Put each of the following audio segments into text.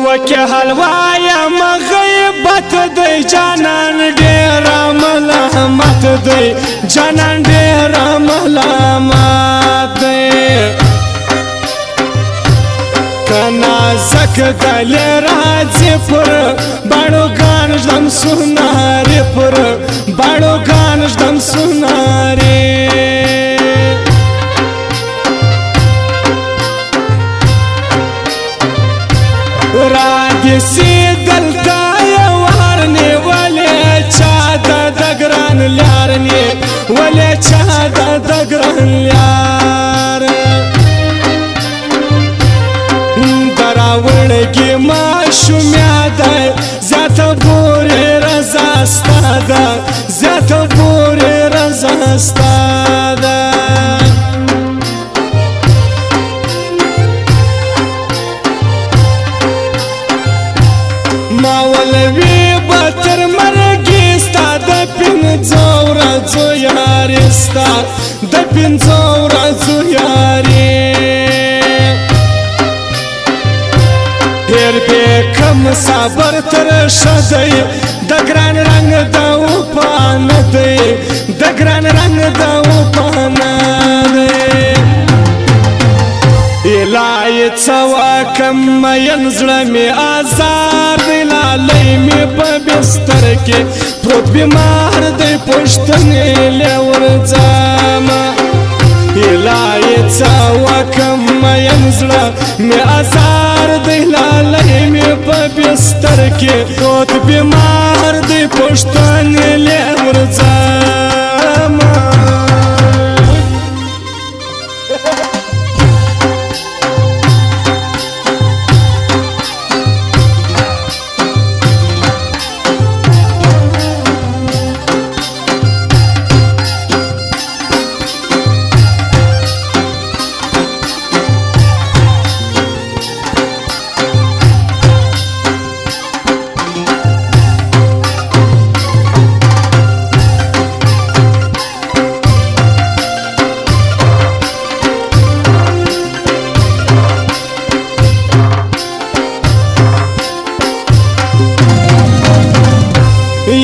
وکه حلوایا مغیبت دی جانان ډیر ملامت دی جانان ډیر ملامت دی کنا زک دلی راځي پر باړو ګان ژدم سوناري پر باړو ګان ژدم سوناري راګسي دلته یوار نیولې چا د ګران لار نیولې چا د ګران لار دراوړګي ماشومیا ده زیاته پورې رضا ستا ده زیاته پورې رضا ستا ده ما ولوي بتر مرګي ستا د پنځو ورځو یاري ستا د پنځو ورځو یاري ډېر بېکم صبر تر ښه دی د ګران رنګ د وپانه دی د ګران رنګ د وپانه دی الهی څه وکم مین زړه مې ازار دی لالی مې په بستر کې پروت بیمار دی پوښتنې لې ورځمه الهی څه وکم مین زړه مې ازار دی لالی مې په بستر کې پروت بیمار دی پوښتنې لې ورځمه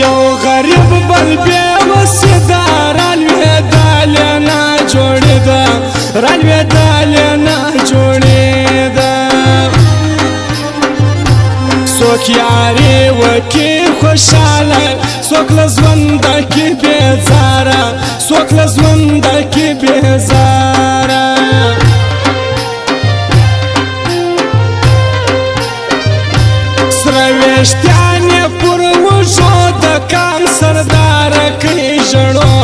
یو غریب بل بې وسیده رالوېدلې نه جوړېده رالوېدلې نه جوړېده څوک یاري وکړي خوشحاله څوک له ژونده کې بېزاره څوک له ژونده کې بېزاره سره ویښتان یې پر وږو د کام سرداره کوي ژړو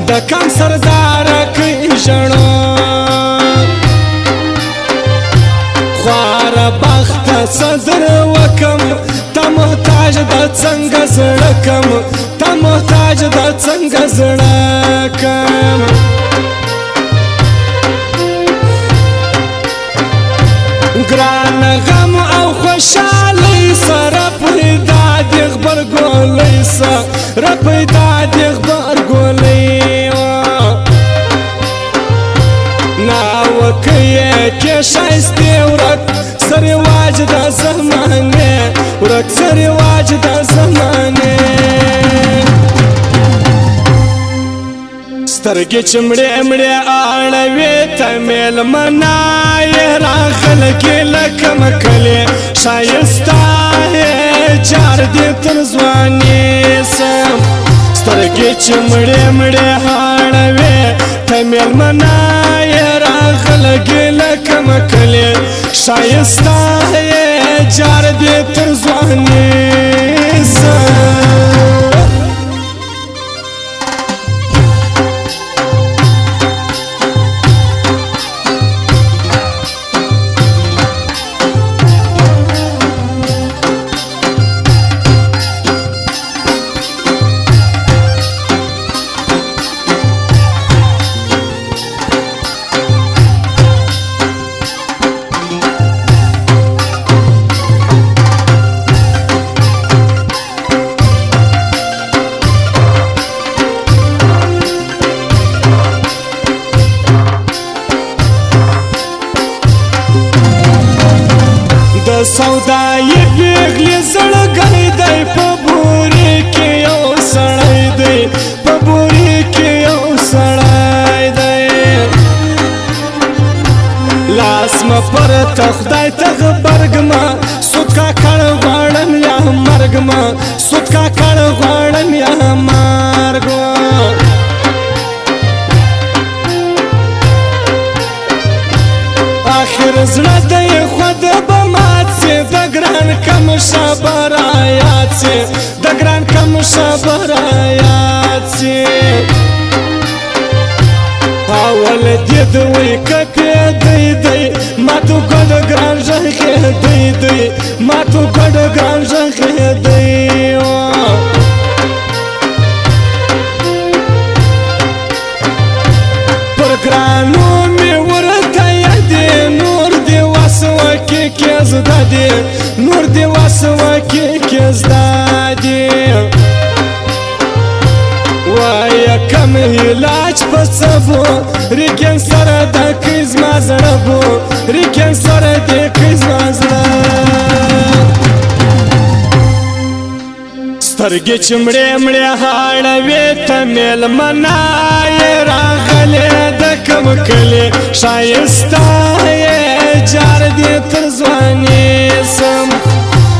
د کام سرداره کوي ژړو خواره بخته صدر وکم ته محتاج د څنګه زړه کم ته محتاج د څنګه زړه کم ګران غم او خوشحالۍ سره پیدا دی غبرګولۍ سره پیدا دی غبرګولۍ ناوکه یې کې ښایستې ورک سه رواج د زمانې ورک سه رواج د زمانې سترګې چې مړې مړې اړوې ته مېلمنا یې راغلګې لکه مکلې ښایسته یې جار دې تر ځواني سم سترګې چې مړې مړې اړوې ته مېلمنا یې راغلګې لکه مکلې ښایسته یې جار دې تر ځواني سم سودای ته خدای ته غبرګ ما سود کاکړ غواړم یا مرګ ما سود کاکړ غواړم یا مرګ آخر زړه د خود به مات سي د ګران کم شبرایات سي د ګران کم شبرایات سي اول دې دوی کپې دی دی ما تو ګډ ګران ژغې دی دی ما تو ګډ ګران ژغې دی پر ګرانو مې ورته یادې نور دې وسوه کې زده دې نور دې وسوه کې زده دې وایا کم علاج په سبو ریکن سره د کیز ما زړه بو ریکن سره د کیز ما زړه سترګې چمړې مړې هاړوي ته میلمنا یې راغلې د کم کلي ښایسته یې جار دې تر ځواني سم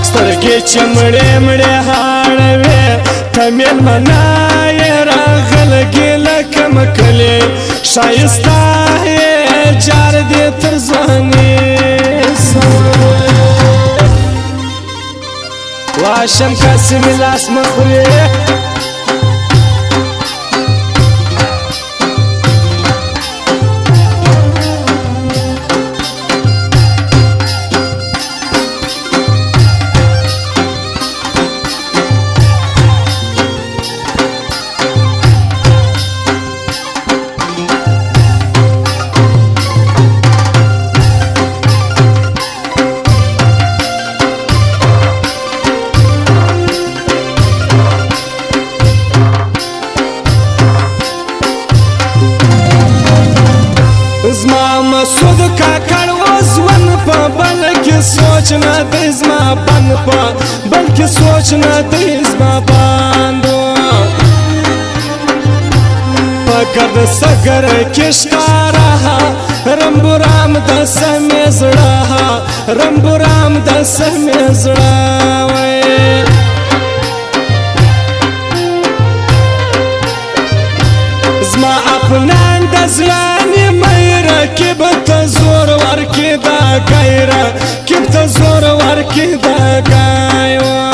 سترګې چمړې مړې هاړوي ته میلمنا ګیله کم کلی ښایسته یې جار دې تر ځواني واشم کاسې مې لاس مه خورې زما مسعود کاکړ اوس ون په بل کې سوچ نه دی زما بند په بل کې سوچ نه دی زما بند په ګرد سګر کې ښکاره رمبو رام د سمې زړه رمبو رام د سمې زړه زما افنان د زړه کب ته زور ورکی دا غیره کب ته زور ورکی دا غایو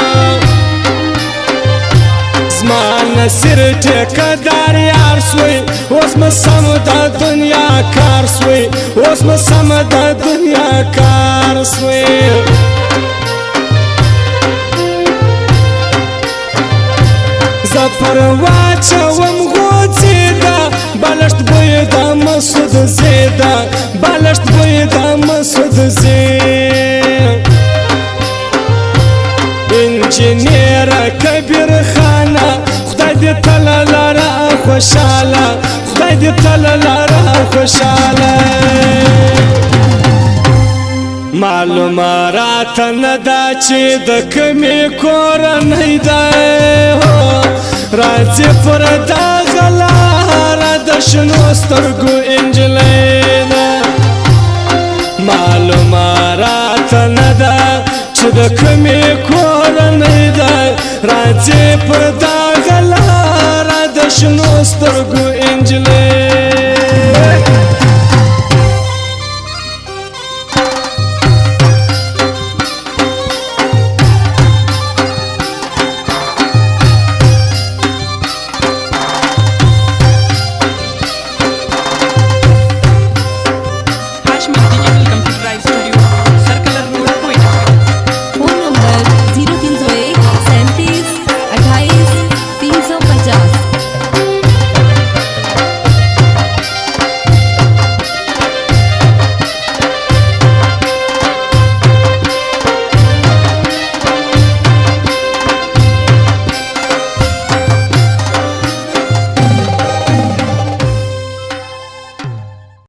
زما نصیر ټیکدار یار سوی اوس مې سم د دنیا کار سوی اوس مې سم د دنیا کار سوی زفر واچوم غوڅېده بالښت بوی د مسعود زیده بالښت بوی د مسعود زید انجینیر کبیر خانه خدای دې تل لاره خوشحاله خدای دې تل لاره خوشحاله معلومه راته نه ده چې د کومې کورنۍ ده راځي پر دغه لاره د شنو سترګو انجلۍ ده معلومه راته نه ده چې د کومې کورنۍ ده راځي پر دغه لاره د شنو سترګو